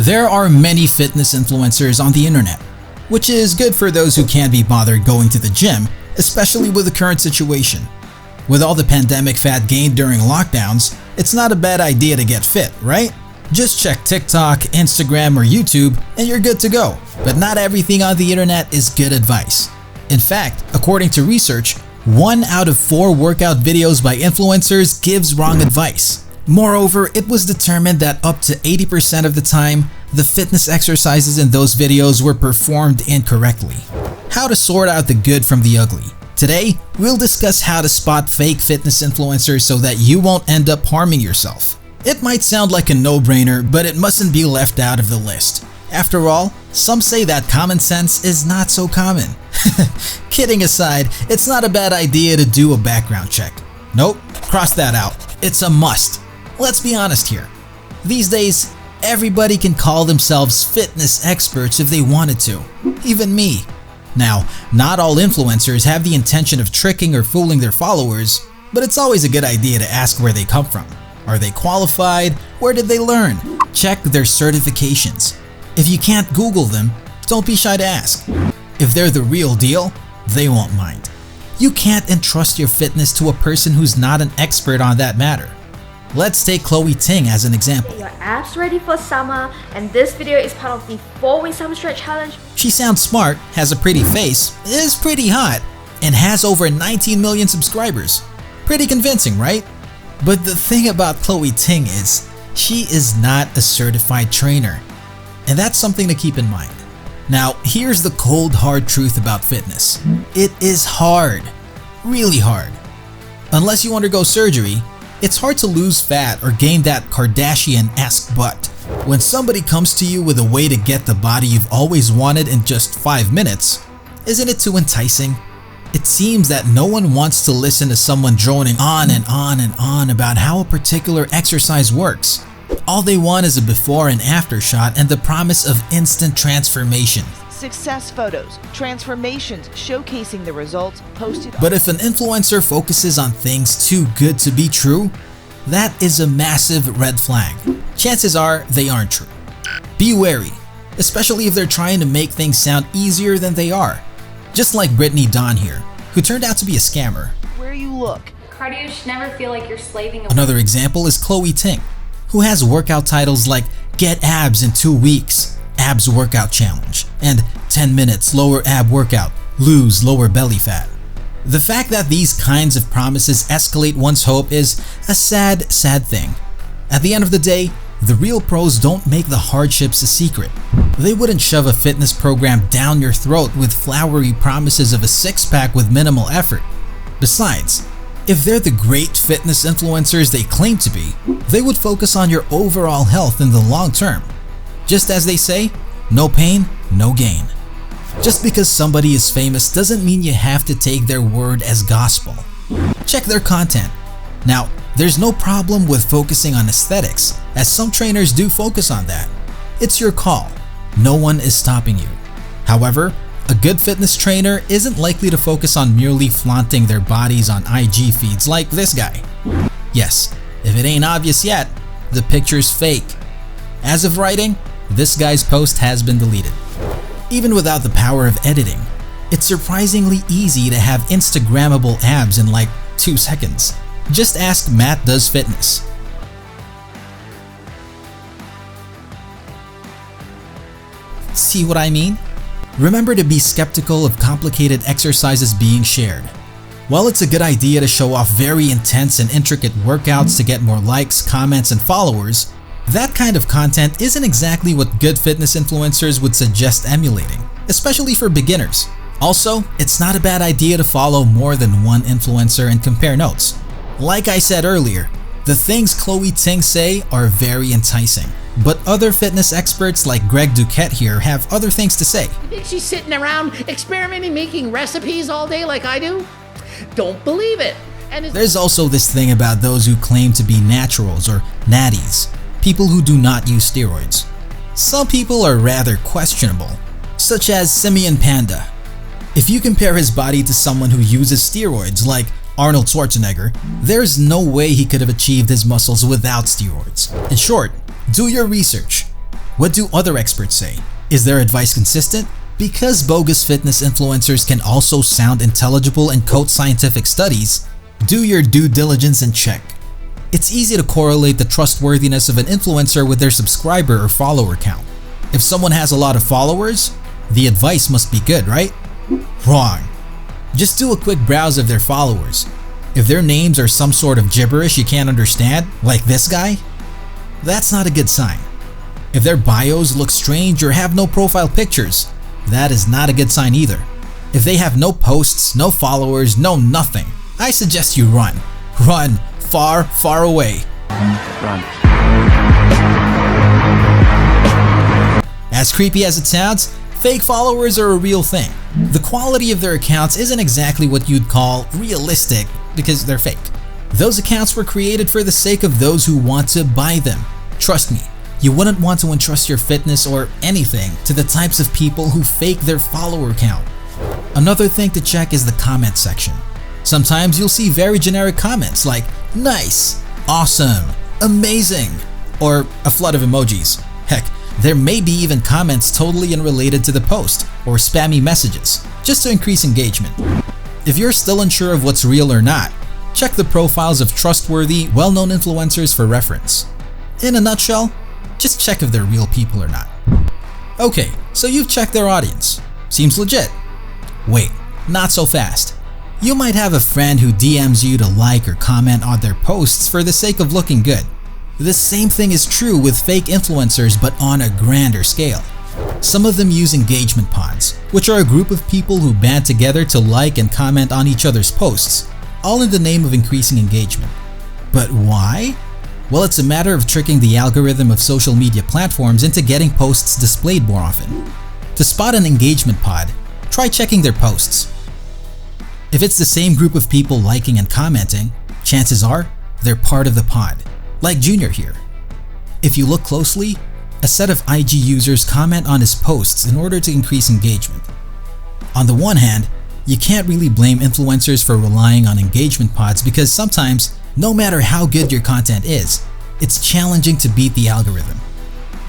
There are many fitness influencers on the internet, which is good for those who can't be bothered going to the gym, especially with the current situation. With all the pandemic fat gained during lockdowns, it's not a bad idea to get fit, right? Just check TikTok, Instagram, or YouTube and you're good to go. But not everything on the internet is good advice. In fact, according to research, 1 out of 4 workout videos by influencers gives wrong advice. Moreover, it was determined that up to 80% of the time, the fitness exercises in those videos were performed incorrectly. How to sort out the good from the ugly. Today, we'll discuss how to spot fake fitness influencers so that you won't end up harming yourself. It might sound like a no-brainer, but it mustn't be left out of the list. After all, some say that common sense is not so common. Kidding aside, it's not a bad idea to do a background check. Nope, cross that out. It's a must. Let's be honest here. These days, everybody can call themselves fitness experts if they wanted to. Even me. Now, not all influencers have the intention of tricking or fooling their followers, but it's always a good idea to ask where they come from. Are they qualified? Where did they learn? Check their certifications. If you can't Google them, don't be shy to ask. If they're the real deal, they won't mind. You can't entrust your fitness to a person who's not an expert on that matter. Let's take Chloe Ting as an example. Your abs ready for summer, and this video is part of the 4-week summer stretch challenge. She sounds smart, has a pretty face, is pretty hot, and has over 19 million subscribers. Pretty convincing, right? But the thing about Chloe Ting is, she is not a certified trainer. And that's something to keep in mind. Now, here's the cold hard truth about fitness. It is hard. Really hard. Unless you undergo surgery, it's hard to lose fat or gain that Kardashian-esque butt. When somebody comes to you with a way to get the body you've always wanted in just 5 minutes, isn't it too enticing? It seems that no one wants to listen to someone droning on and on and on about how a particular exercise works. All they want is a before and after shot and the promise of instant transformation. Success photos, transformations showcasing the results posted. But if an influencer focuses on things too good to be true, that is a massive red flag. Chances are they aren't true. Be wary, especially if they're trying to make things sound easier than they are. Just like Brittany Dawn here, who turned out to be a scammer. Where you look. Cardio should never feel like you're slaving away. Another example is Chloe Ting, who has workout titles like Get Abs in 2 Weeks, Abs Workout Challenge, and 10 Minutes Lower Ab Workout, Lose Lower Belly Fat. The fact that these kinds of promises escalate one's hope is a sad, sad thing. At the end of the day, the real pros don't make the hardships a secret. They wouldn't shove a fitness program down your throat with flowery promises of a six-pack with minimal effort. Besides, if they're the great fitness influencers they claim to be, they would focus on your overall health in the long term. Just as they say, no pain, no gain. Just because somebody is famous doesn't mean you have to take their word as gospel. Check their content. Now, there's no problem with focusing on aesthetics, as some trainers do focus on that. It's your call. No one is stopping you. However, a good fitness trainer isn't likely to focus on merely flaunting their bodies on IG feeds like this guy. Yes, if it ain't obvious yet, the picture's fake. As of writing, this guy's post has been deleted. Even without the power of editing, it's surprisingly easy to have Instagrammable abs in like 2 seconds. Just ask Matt Does Fitness. See what I mean? Remember to be skeptical of complicated exercises being shared. While it's a good idea to show off very intense and intricate workouts to get more likes, comments, and followers, that kind of content isn't exactly what good fitness influencers would suggest emulating, especially for beginners. Also, it's not a bad idea to follow more than one influencer and compare notes. Like I said earlier, the things Chloe Ting say are very enticing, but other fitness experts like Greg Duquette here have other things to say. You think she's sitting around experimenting, making recipes all day like I do? Don't believe it. And there's also this thing about those who claim to be naturals or natties, people who do not use steroids. Some people are rather questionable, such as Simeon Panda. If you compare his body to someone who uses steroids like Arnold Schwarzenegger, there's no way he could have achieved his muscles without steroids. In short, do your research. What do other experts say? Is their advice consistent? Because bogus fitness influencers can also sound intelligible and quote scientific studies, do your due diligence and check. It's easy to correlate the trustworthiness of an influencer with their subscriber or follower count. If someone has a lot of followers, the advice must be good, right? Wrong. Just do a quick browse of their followers. If their names are some sort of gibberish you can't understand, like this guy, that's not a good sign. If their bios look strange or have no profile pictures, that is not a good sign either. If they have no posts, no followers, no nothing, I suggest you run. Run far, far away. Run. As creepy as it sounds, fake followers are a real thing. The quality of their accounts isn't exactly what you'd call realistic because they're fake. Those accounts were created for the sake of those who want to buy them. Trust me, you wouldn't want to entrust your fitness or anything to the types of people who fake their follower count. Another thing to check is the comment section. Sometimes you'll see very generic comments like nice, awesome, amazing, or a flood of emojis. Heck, there may be even comments totally unrelated to the post or spammy messages, just to increase engagement. If you're still unsure of what's real or not, check the profiles of trustworthy, well-known influencers for reference. In a nutshell, just check if they're real people or not. Okay, so you've checked their audience. Seems legit. Wait, not so fast. You might have a friend who DMs you to like or comment on their posts for the sake of looking good. The same thing is true with fake influencers but on a grander scale. Some of them use engagement pods, which are a group of people who band together to like and comment on each other's posts, all in the name of increasing engagement. But why? Well, it's a matter of tricking the algorithm of social media platforms into getting posts displayed more often. To spot an engagement pod, try checking their posts. If it's the same group of people liking and commenting, chances are they're part of the pod, like Junior here. If you look closely, a set of IG users comment on his posts in order to increase engagement. On the one hand, you can't really blame influencers for relying on engagement pods because sometimes, no matter how good your content is, it's challenging to beat the algorithm.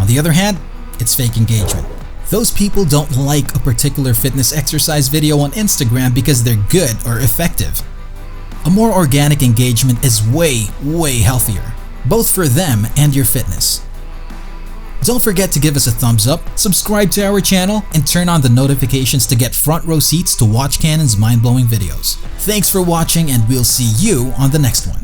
On the other hand, it's fake engagement. Those people don't like a particular fitness exercise video on Instagram because they're good or effective. A more organic engagement is way, way healthier, both for them and your fitness. Don't forget to give us a thumbs up, subscribe to our channel, and turn on the notifications to get front row seats to watch Canon's mind-blowing videos. Thanks for watching, and we'll see you on the next one.